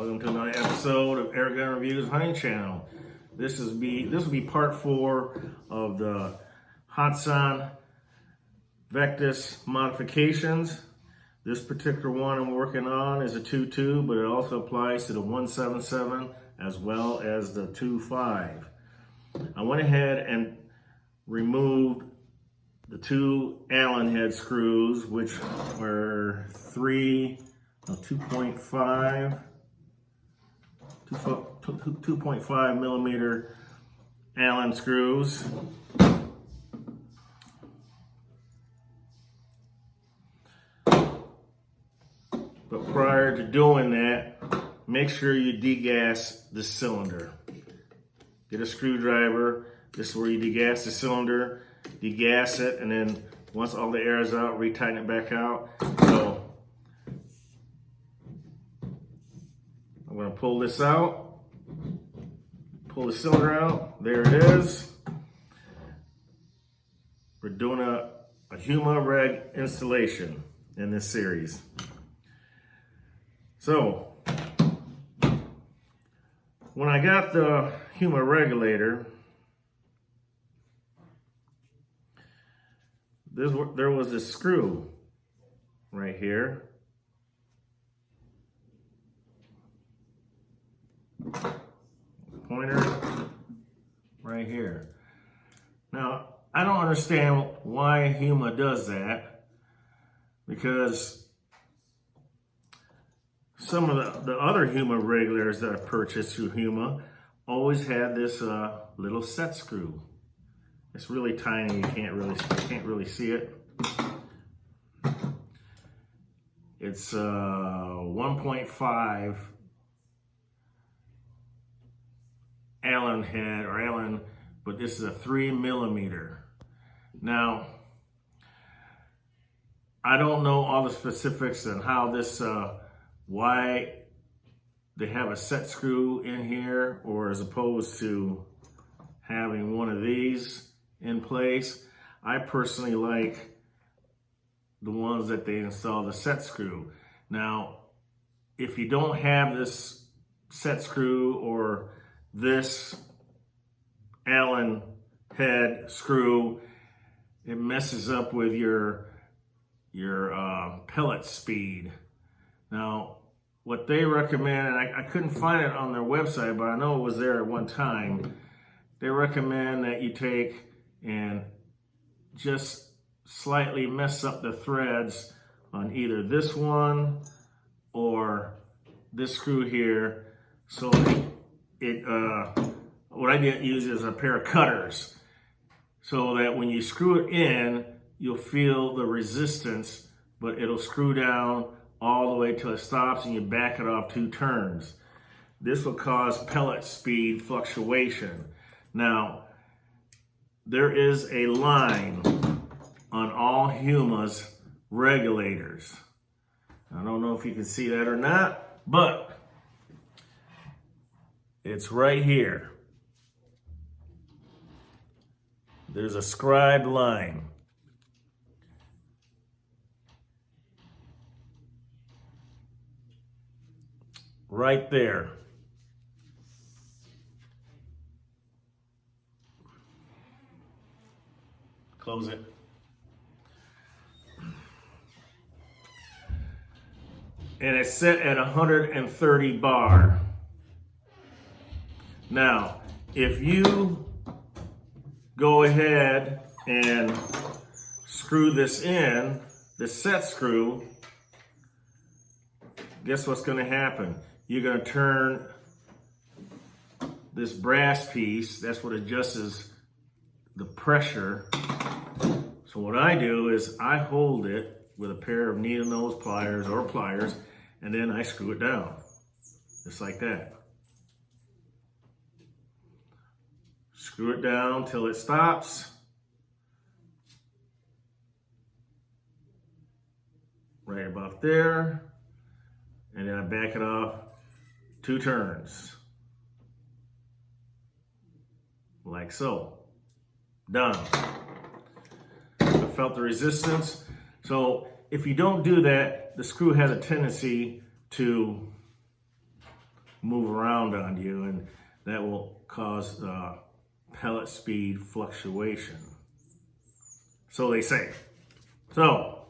Welcome to another episode of Air Gun Reviews Hunting Channel. This will be part 4 of the Hatsan Vectis modifications. This particular one I'm working on is a 2.2, but it also applies to the 177 as well as the 2.5. I went ahead and removed the 2 Allen head screws, which were 2.5 millimeter Allen screws. But prior to doing that, make sure you degas the cylinder. Get a screwdriver. This is where you degas the cylinder, degas it, and then once all the air is out, retighten it back out. So I'm going to pull this out, pull the cylinder out. There it is. We're doing a Huma Reg installation in this series. So when I got the Huma regulator, there was this screw right here. Pointer right here. Now, I don't understand why Huma does that, because some of the other Huma regulators that I've purchased through Huma always had this little set screw. It's really tiny, you can't really see it. It's 1.5 Allen head or Allen, but this is a 3 millimeter. Now, I don't know all the specifics on how this, why they have a set screw in here, or as opposed to having one of these in place. I personally like the ones that they install the set screw. Now, if you don't have this set screw or this Allen head screw, it messes up with your pellet speed. Now, what they recommend, and I couldn't find it on their website, but I know it was there at one time. They recommend that you take and just slightly mess up the threads on either this one or this screw here. So what I didn't use is a pair of cutters, so that when you screw it in, you'll feel the resistance, but it'll screw down all the way till it stops and you back it off 2 turns. This will cause pellet speed fluctuation. Now, there is a line on all Huma's regulators. I don't know if you can see that or not, but it's right here. There's a scribed line. Right there. Close it. And it's set at 130 bar. Now, if you go ahead and screw this in, the set screw, guess what's going to happen? You're going to turn this brass piece, that's what adjusts the pressure. So what I do is I hold it with a pair of needle nose pliers or pliers, and then I screw it down, just like that. Screw it down till it stops. Right about there. And then I back it off 2 turns. Like so. Done. I felt the resistance. So if you don't do that, the screw has a tendency to move around on you, and that will cause pellet speed fluctuation. So they say. So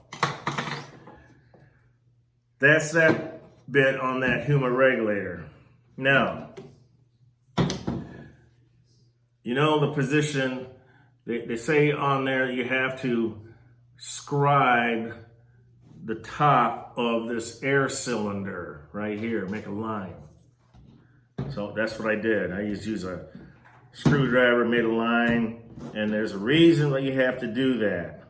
that's that bit on that humor regulator. Now, you know the position, they say on there you have to scribe the top of this air cylinder right here, make a line. So that's what I did. I just used a screwdriver, made a line, and there's a reason why you have to do that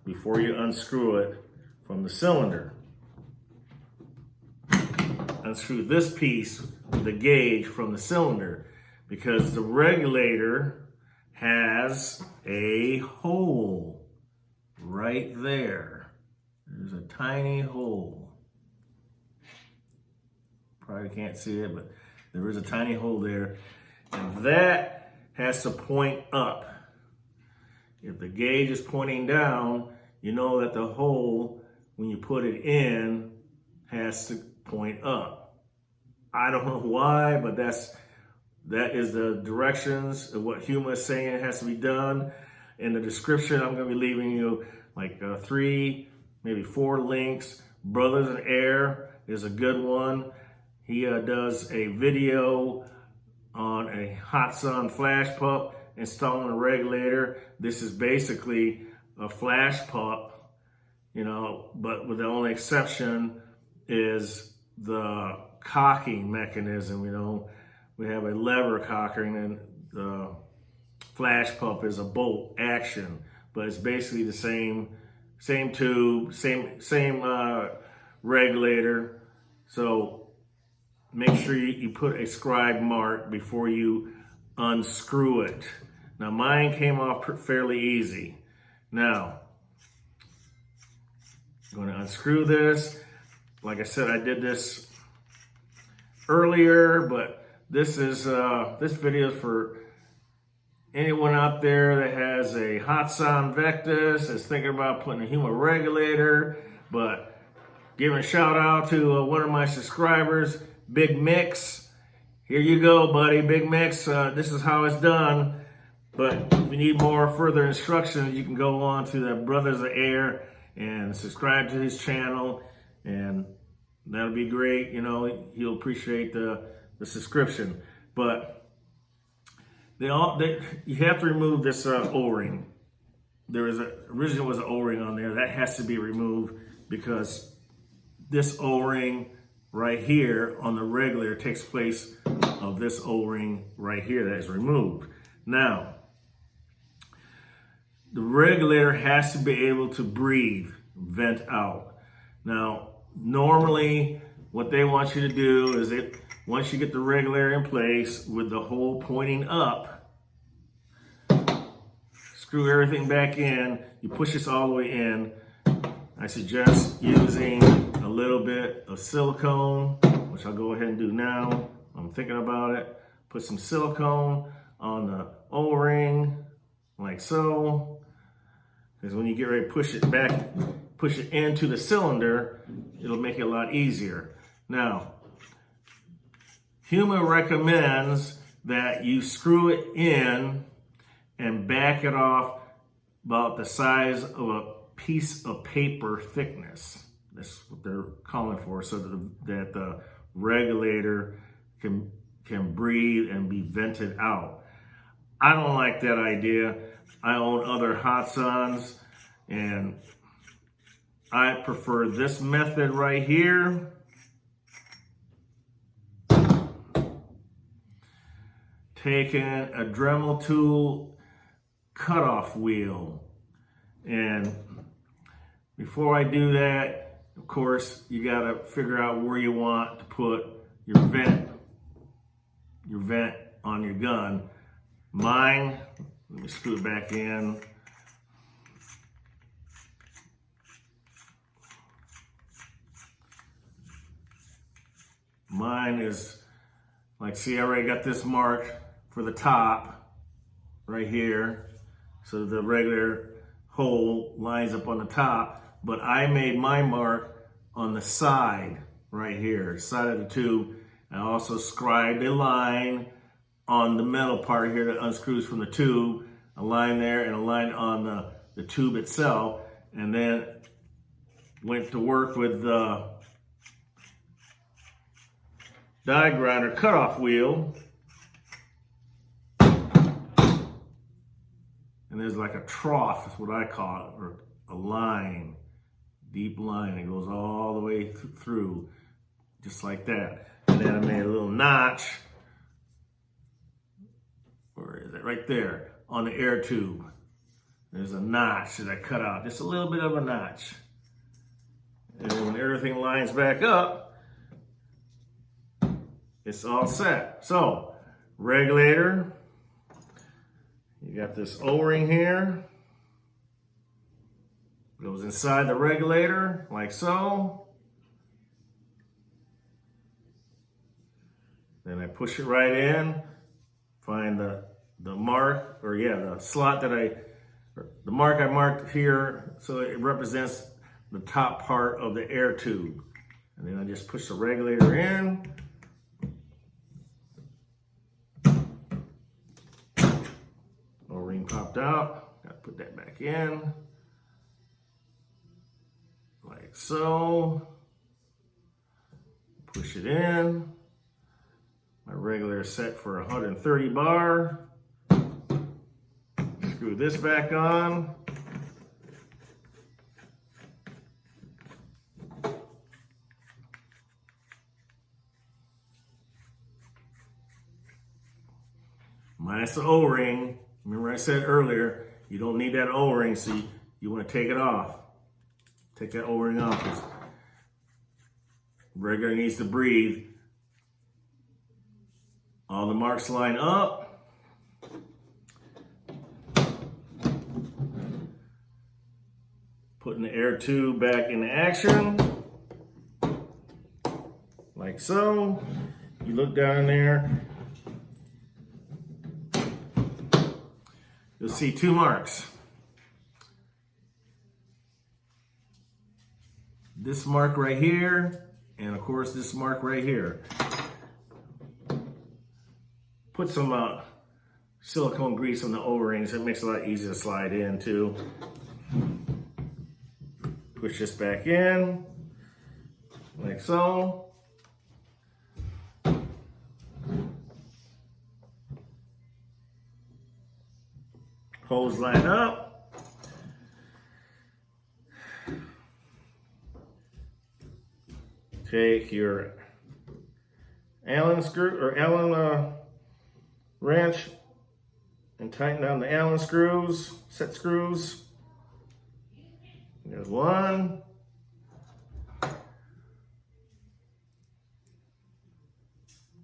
before you unscrew it from the cylinder. Unscrew this piece, the gauge, from the cylinder, because the regulator has a hole right there. There's a tiny hole. Probably can't see it, but there is a tiny hole there, and that has to point up. If the gauge is pointing down, you know that the hole, when you put it in, has to point up. I don't know why, but that is the directions of what Huma is saying has to be done. In the description, I'm going to be leaving you like 3, maybe 4 links. Brothers in Air is a good one. He does a video on a Hatsan flash pup installing a regulator. This is basically a flash pup, you know, but with the only exception is the cocking mechanism. You know, we have a lever cocking, and the flash pup is a bolt action, but it's basically the same tube, same regulator. So make sure you put a scribe mark before you unscrew it. Now mine came off fairly easy. Now I'm going to unscrew this. Like I said, I did this earlier, but this video is for anyone out there that has a Hatsan Vectis, is thinking about putting a Huma regulator. But giving a shout out to one of my subscribers, Big Mix. Here you go, buddy, Big Mix. This is how it's done. But if you need more further instructions, you can go on to the Brothers of Air and subscribe to his channel, and that'll be great. You know, he'll appreciate the subscription. But you have to remove this O-ring. Originally was an O-ring on there. That has to be removed because this O-ring right here on the regulator takes place of this O-ring right here that is removed. Now, the regulator has to be able to breathe, vent out. Now, normally what they want you to do is once you get the regulator in place with the hole pointing up, screw everything back in, you push this all the way in. I suggest using a little bit of silicone, which I'll go ahead and do now. I'm thinking about it. Put some silicone on the O-ring, like so. Because when you get ready to push it back, push it into the cylinder, it'll make it a lot easier. Now, Huma recommends that you screw it in and back it off about the size of a piece of paper thickness. That's what they're calling for, so that the regulator can breathe and be vented out. I don't like that idea. I own other Hatsans, and I prefer this method right here. Taking a Dremel tool cutoff wheel, and before I do that, of course, you got to figure out where you want to put your vent on your gun. Mine, let me screw it back in. Mine is, like, see, I already got this marked for the top right here. So the regular hole lines up on the top, but I made my mark on the side right here, side of the tube. I also scribed a line on the metal part here that unscrews from the tube, a line there and a line on the tube itself, and then went to work with the die grinder cutoff wheel. And there's like a trough, is what I call it, or a line, deep line that goes all the way through, just like that. And then I made a little notch, where is it? Right there, on the air tube. There's a notch that I cut out, just a little bit of a notch. And then when everything lines back up, it's all set. So, regulator. You got this O-ring here. Goes inside the regulator, like so. Then I push it right in. Find the mark, or yeah, the slot that the mark I marked here, so it represents the top part of the air tube. And then I just push the regulator in. O-ring popped out. Got to put that back in. Like so. Push it in. My regulator is set for 130 bar. Screw this back on. Minus the O-ring. Remember I said earlier, you don't need that O-ring, so you want to take it off. Take that O-ring off, because regulator needs to breathe. All the marks line up. Putting the air tube back into action. Like so. You look down there. You'll see two marks. This mark right here, and of course this mark right here. Put some silicone grease on the O-rings. It makes it a lot easier to slide in too. Push this back in, like so. Hose line up. Take your Allen screw or Allen wrench and tighten down the Allen screws, set screws. There's one.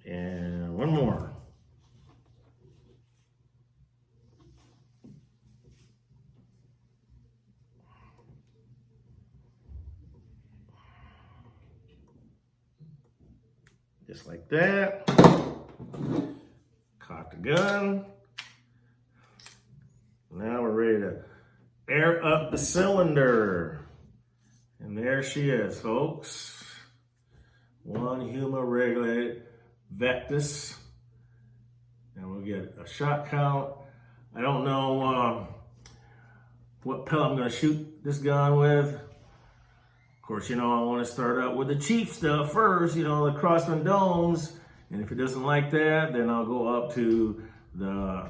And one more. Just like that. Cock the gun. Now we're ready to air up the cylinder. And there she is, folks. One human regulated Vectis. And we'll get a shot count. I don't know what pellet I'm going to shoot this gun with. Of course, you know, I want to start out with the cheap stuff first, you know, the Crossman domes. And if it doesn't like that, then I'll go up to the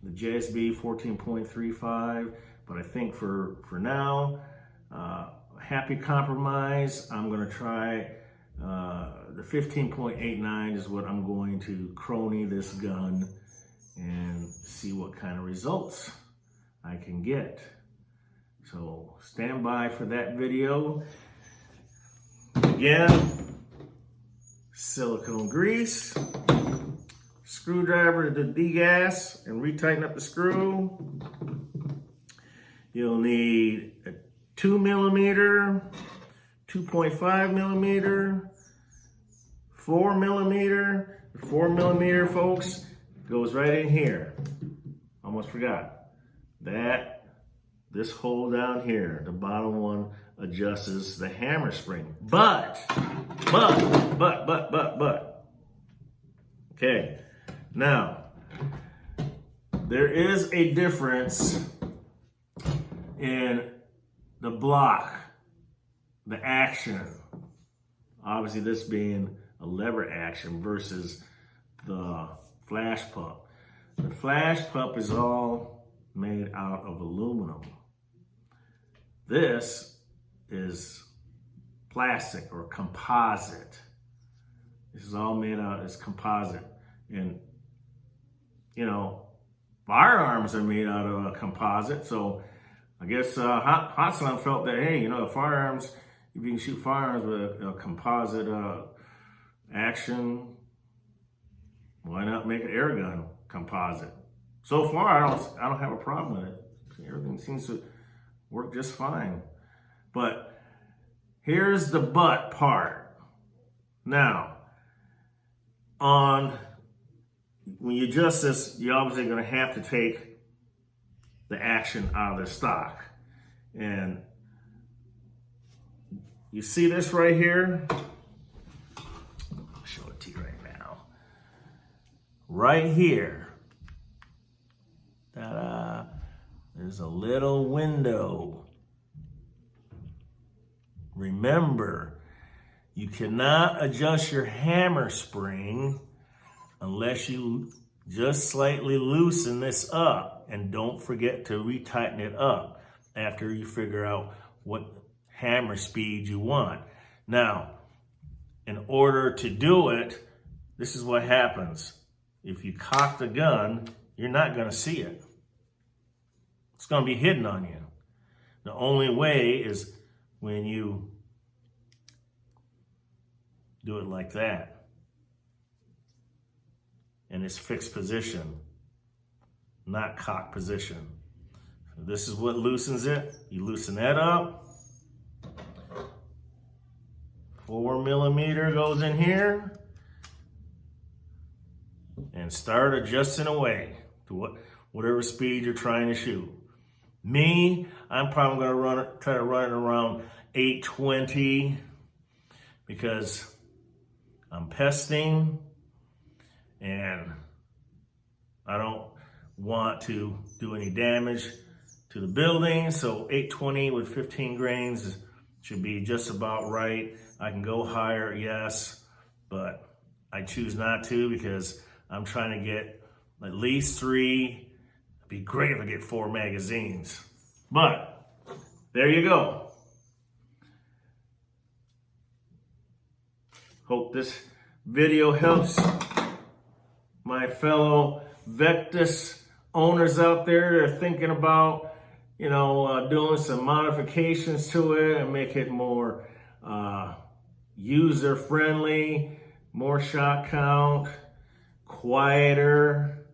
JSB 14.35. But I think for now, happy compromise, I'm going to try the 15.89 is what I'm going to crony this gun and see what kind of results I can get. So stand by for that video. Again, silicone grease, screwdriver to degas and retighten up the screw. You'll need a 2 millimeter, 2.5 millimeter, 4 millimeter. The 4 millimeter, folks, goes right in here. Almost forgot. This hole down here, the bottom one, adjusts the hammer spring. But, Okay, now there is a difference in the block, the action. Obviously this being a lever action versus the flash pump. The flash pump is all made out of aluminum. This is plastic or composite. This is all made out as composite. And, you know, firearms are made out of a composite. So I guess Hatsan felt that, hey, you know, firearms, if you can shoot firearms with a composite action, why not make an air gun composite? So far, I don't have a problem with it. Everything seems to work just fine. But here's the but part. Now, when you adjust this, you're obviously going to have to take the action out of the stock. And you see this right here? I'll show it to you right now. Right here. Ta-da! There's a little window. Remember, you cannot adjust your hammer spring unless you just slightly loosen this up, and don't forget to retighten it up after you figure out what hammer speed you want. Now, in order to do it, this is what happens. If you cock the gun, you're not going to see it. It's going to be hidden on you. The only way is when you do it like that. And it's fixed position, not cock position. So this is what loosens it. You loosen that up. 4mm goes in here. And start adjusting away to whatever speed you're trying to shoot. Me, I'm probably going to try to run it around 820 because I'm pesting and I don't want to do any damage to the building. So 820 with 15 grains should be just about right. I can go higher, yes, but I choose not to because I'm trying to get at least 3. It'd be great if I get 4 magazines. But there you go. Hope this video helps my fellow Vectis owners out there that are thinking about, you know, doing some modifications to it and make it more user-friendly, more shot count, quieter.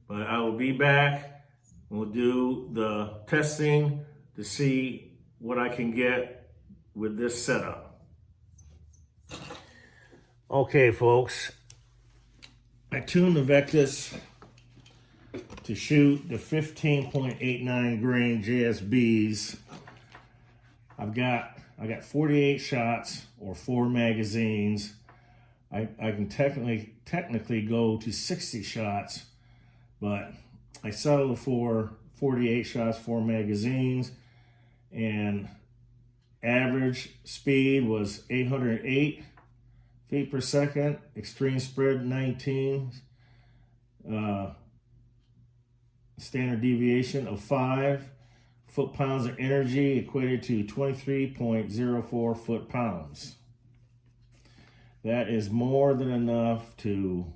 But I will be back. We'll do the testing to see what I can get with this setup. Okay, folks. I tuned the Vectis to shoot the 15.89 grain JSBs. I got 48 shots or 4 magazines. I can technically go to 60 shots, but I settled for 48 shots, 4 magazines, and average speed was 808 feet per second, extreme spread 19, standard deviation of 5, foot-pounds of energy equated to 23.04 foot-pounds. That is more than enough to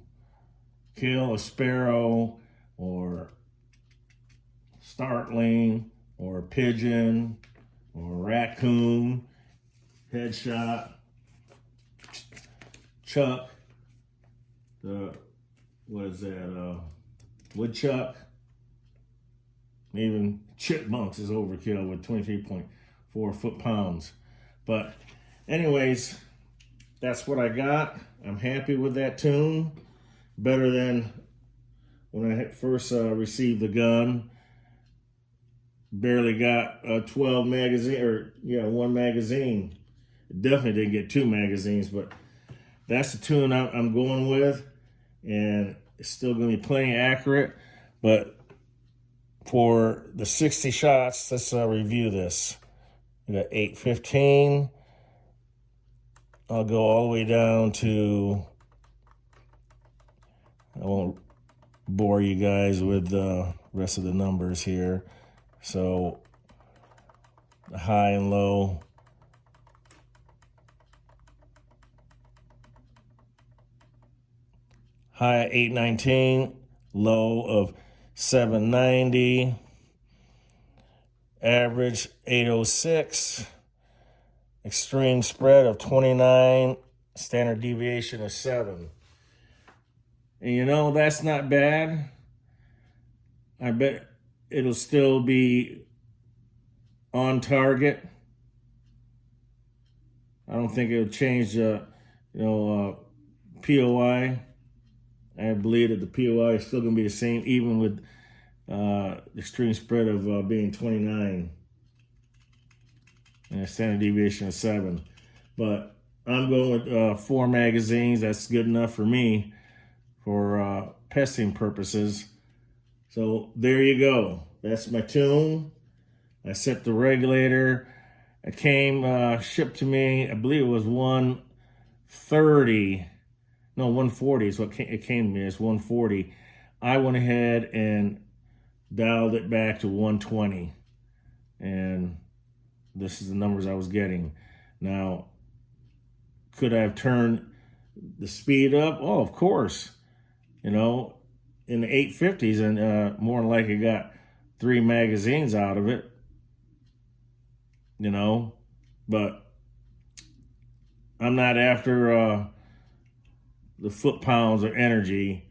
kill a sparrow or startling or a pigeon or a raccoon. Headshot. Chuck. Woodchuck. Even chipmunks is overkill with 23.4 foot-pounds. But anyways, that's what I got. I'm happy with that tune. Better than when I first received the gun. Barely got 12 magazine, or 1 magazine. Definitely didn't get 2 magazines, but that's the tune I'm going with, and it's still going to be plenty accurate. But for the 60 shots, let's review this. We got 815. I'll go all the way down to, I won't bore you guys with the rest of the numbers here. So the high and low. High at 819, low of 790, average 806, extreme spread of 29, standard deviation of 7. And you know, that's not bad. I bet it'll still be on target. I don't think it'll change POI. I believe that the POI is still going to be the same, even with extreme spread of being 29 and a standard deviation of 7. But I'm going with 4 magazines. That's good enough for me for pesting purposes. So there you go. That's my tune. I set the regulator. It came shipped to me, I believe it was 130. No, 140 is what it came to me. It's 140. I went ahead and dialed it back to 120. And this is the numbers I was getting. Now, could I have turned the speed up? Oh, of course. You know, in the 850s, and more than likely got 3 magazines out of it. You know, but I'm not after the foot-pounds of energy.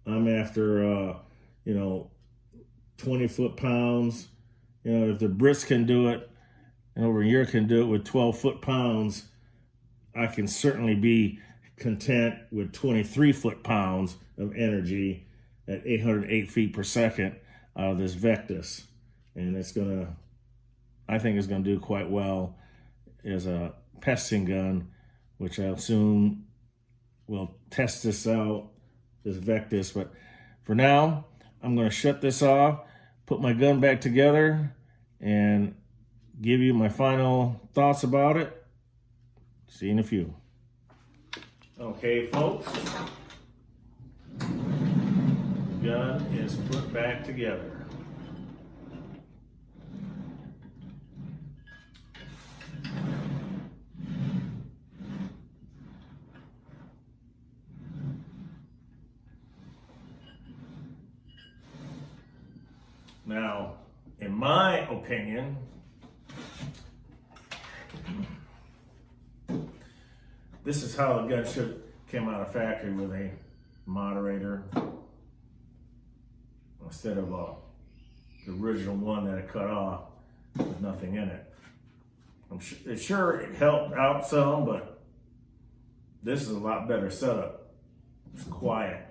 I'm after, 20 foot-pounds. You know, if the Brits can do it, and over here can do it with 12 foot-pounds, I can certainly be content with 23 foot-pounds of energy at 808 feet per second out of this Vectis. And I think it's going to do quite well as a pesting gun, which I'll soon will test this out, this Vectis. But for now, I'm going to shut this off, put my gun back together, and give you my final thoughts about it. See you in a few. Okay, folks. The gun is put back together. Now, in my opinion, this is how the gun should came out of factory, with a moderator instead of the original one that I cut off with nothing in it. Sure it helped out some, but this is a lot better setup. It's quiet,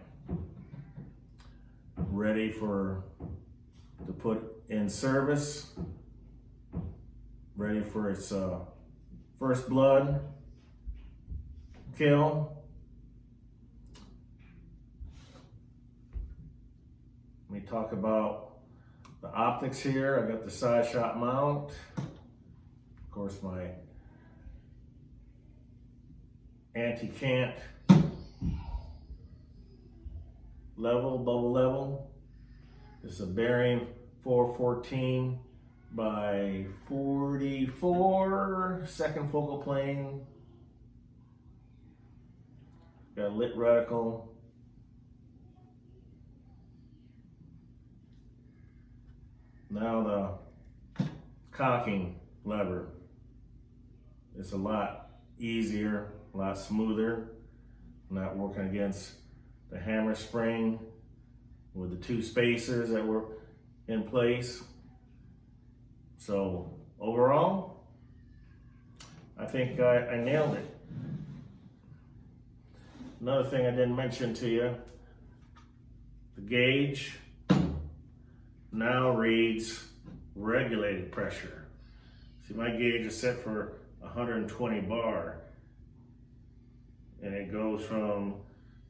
ready to put in service, ready for its first blood kill. Let me talk about the optics here. I got the side shot mount. Of course, my anti-cant level, bubble level. This is a bearing 414 by 44, second focal plane. Got a lit reticle. Now the cocking lever. It's a lot easier, a lot smoother. I'm not working against the hammer spring with the 2 spacers that were in place. So overall, I think I nailed it. Another thing I didn't mention to you, the gauge now reads regulated pressure. See, my gauge is set for 120 bar. and it goes from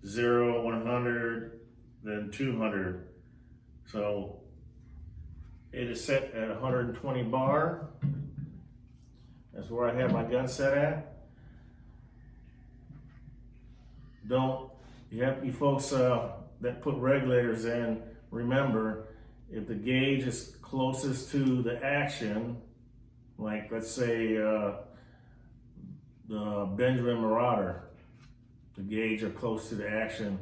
0, 100, then 200. So it is set at 120 bar. That's where I have my gun set at. You folks that put regulators in, remember, if the gauge is closest to the action, like let's say the Benjamin Marauder, the gauge are close to the action,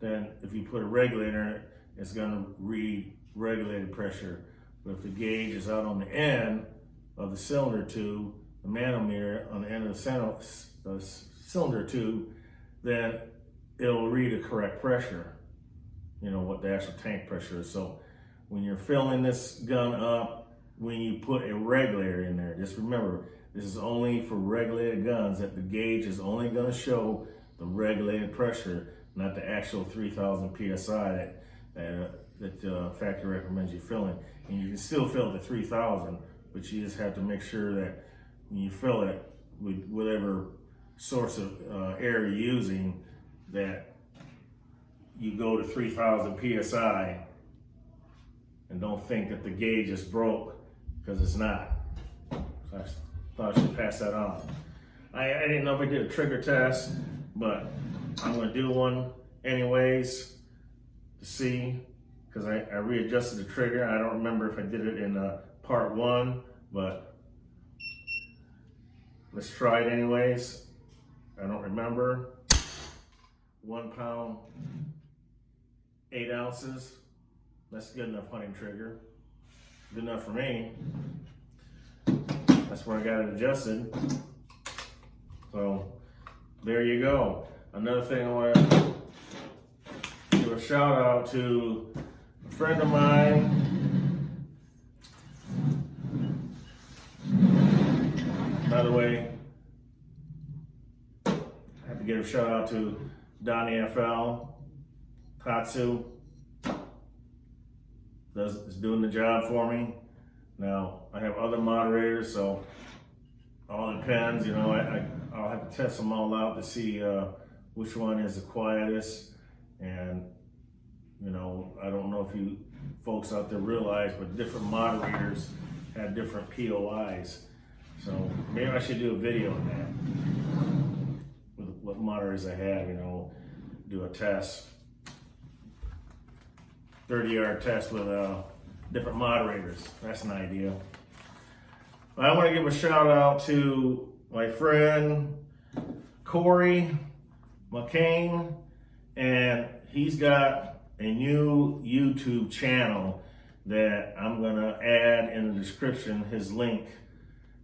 then if you put a regulator in it, it's gonna read regulated pressure. But if the gauge is out on the end of the cylinder tube, the manometer on the end of the cylinder tube, then it'll read a correct pressure, you know, what the actual tank pressure is. So when you're filling this gun up, when you put a regulator in there, just remember, this is only for regulated guns, that the gauge is only gonna show the regulated pressure, not the actual 3,000 PSI that the factory recommends you filling. And you can still fill it to 3,000, but you just have to make sure that when you fill it with whatever source of air you're using, that you go to 3,000 PSI and don't think that the gauge is broke, because it's not. So I thought I should pass that on. I didn't know if I did a trigger test, but I'm gonna do one anyways to see, because I readjusted the trigger. I don't remember if I did it in part 1, but let's try it anyways. I don't remember. 1 pound, 8 ounces. That's good enough hunting trigger. Good enough for me. That's where I got it adjusted. So there you go. Another thing I want to give a shout out to a friend of mine. By the way, I have to give a shout out to Donnie FL, Hatsu, is doing the job for me. Now, I have other moderators, so all depends, you know, I'll have to test them all out to see which one is the quietest. And, you know, I don't know if you folks out there realize, but different moderators have different POIs. So maybe I should do a video on that, with what moderators I have, you know, do a test, 30-yard test with different moderators. That's an idea. I want to give a shout out to my friend Corey McCain, and he's got a new YouTube channel that I'm gonna add in the description, his link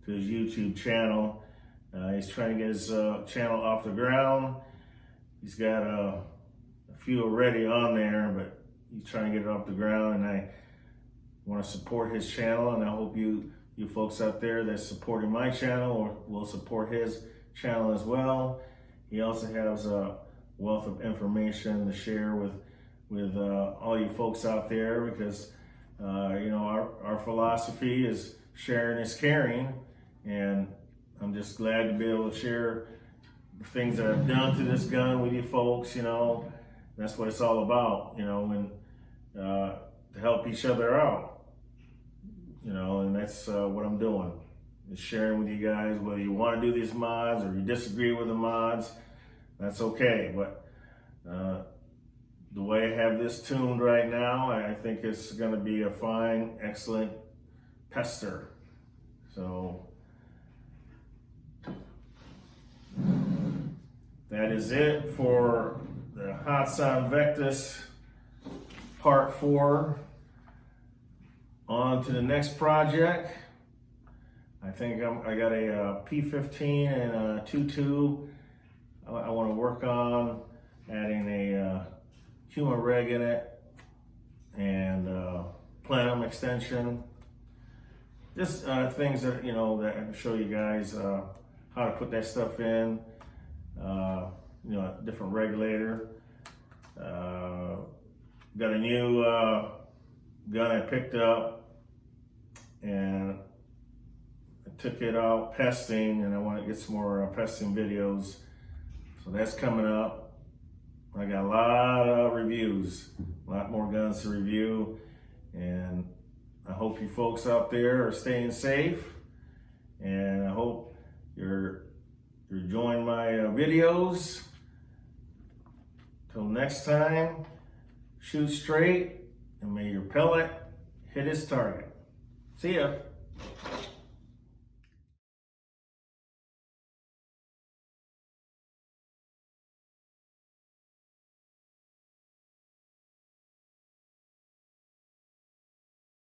to his YouTube channel. He's trying to get his channel off the ground. He's got a few already on there, but he's trying to get it off the ground, and I want to support his channel, and I hope you folks out there that's supporting my channel will support his channel as well. He also has a wealth of information to share with all you folks out there, because you know, our philosophy is sharing is caring, and I'm just glad to be able to share the things that I've done to this gun with you folks. You know, that's what it's all about, you know, and to help each other out. You know, and that's what I'm doing, is sharing with you guys. Whether you want to do these mods or you disagree with the mods, that's okay. But the way I have this tuned right now, I think it's going to be a fine, excellent pester. So that is it for the Hatsan Vectis Part 4. On to the next project. I think I got a P15 and a 2.2. I want to work on adding a human reg in it, and plenum extension. Just things that, you know, that I can show you guys how to put that stuff in. You know, a different regulator. Got a new gun I picked up, and I took it out pesting, and I want to get some more pesting videos. So that's coming up. I got a lot of reviews, a lot more guns to review, and I hope you folks out there are staying safe, and I hope you're enjoying my videos. Till next time, shoot straight, and may your pellet hit its target. See ya.